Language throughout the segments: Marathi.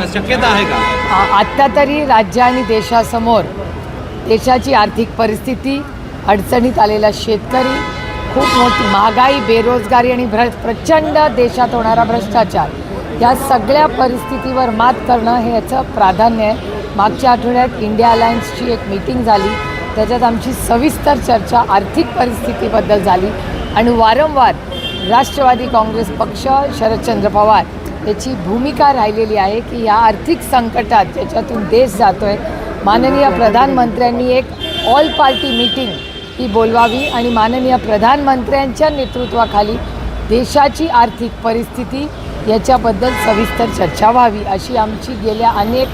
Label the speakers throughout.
Speaker 1: शक्यता आहे का?
Speaker 2: आत्ता तरी राज्य आणि देशासमोर देशाची आर्थिक परिस्थिती, अडचणीत आलेला शेतकरी, खूप मोठी महागाई, बेरोजगारी आणि प्रचंड देशात होणारा भ्रष्टाचार, या सगळ्या परिस्थितीवर मात करणं हे याचं प्राधान्य आहे. मागच्या आठवड्यात इंडिया अलायन्सची एक मीटिंग झाली, त्याच्यात आमची सविस्तर चर्चा आर्थिक परिस्थितीबद्दल झाली आणि वारंवार राष्ट्रवादी काँग्रेस पक्ष, शरदचंद्र पवार याची भूमिका राहिलेली आहे की या आर्थिक संकटात ज्याच्यातून देश जातो आहे, माननीय प्रधानमंत्र्यांनी एक ऑल पार्टी मीटिंग ही बोलवावी आणि माननीय प्रधानमंत्र्यांच्या नेतृत्वाखाली देशाची आर्थिक परिस्थिती याच्याबद्दल सविस्तर चर्चा व्हावी, अशी आमची गेल्या अनेक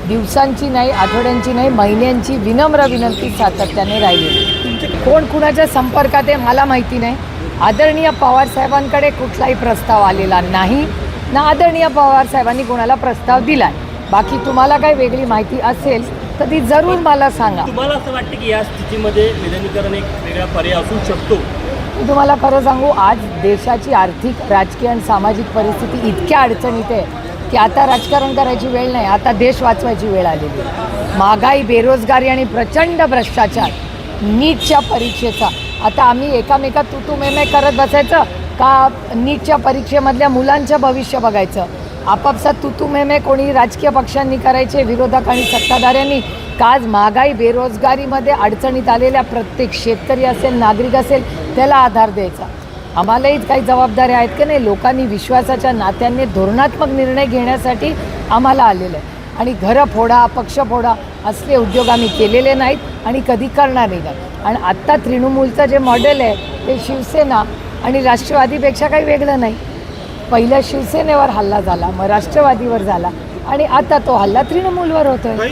Speaker 2: दिवसांची नाही, आठवड्यांची नाही, महिन्यांची विनम्र विनंती सातत्याने राहिली. कोण कुणाच्या संपर्कात आहे मला माहिती नाही. आदरणीय पवारसाहेबांकडे कुठलाही प्रस्ताव आलेला नाही ना आदरणीय पवारसाहेबांनी कोणाला प्रस्ताव दिला आहे. बाकी तुम्हाला काही वेगळी माहिती असेल तर ती जरूर मला सांगा.
Speaker 3: तुम्हाला असं वाटतं की या स्थितीमध्ये विलिनीकरण एक वेगळा पर्याय असू शकतो?
Speaker 2: मी तुम्हाला खरं सांगू, आज देशाची आर्थिक, राजकीय आणि सामाजिक परिस्थिती इतक्या अडचणीत आहे की आता राजकारण करायची वेळ नाही, आता देश वाचवायची वेळ आलेली आहे. महागाई, बेरोजगारी आणि प्रचंड भ्रष्टाचार, नीटच्या परीक्षेचा आता आम्ही एकामेकात तू मे करत बसायचं का नीटच्या परीक्षेमधल्या मुलांचं भविष्य बघायचं? आपापसात तू मे कोणी राजकीय पक्षांनी करायचे, विरोधक आणि सत्ताधाऱ्यांनी का आज महागाई, बेरोजगारीमध्ये अडचणीत आलेल्या प्रत्येक शेतकरी असेल, नागरिक असेल, त्याला आधार द्यायचा. आम्हालाही काही जबाबदाऱ्या आहेत की नाही. लोकांनी विश्वासाच्या नात्याने धोरणात्मक निर्णय घेण्यासाठी आम्हाला आलेलं आहे आणि घरं फोडा, पक्ष फोडा असले उद्योग आम्ही केलेले नाहीत आणि कधी करणारही नाही. आणि आत्ता तृणमूलचं जे मॉडेल आहे ते शिवसेना आणि राष्ट्रवादीपेक्षा काही वेगळं नाही. पहिल्या शिवसेनेवर हल्ला झाला, मग राष्ट्रवादीवर झाला आणि आता तो हल्ला तृणमूलवर होतोय.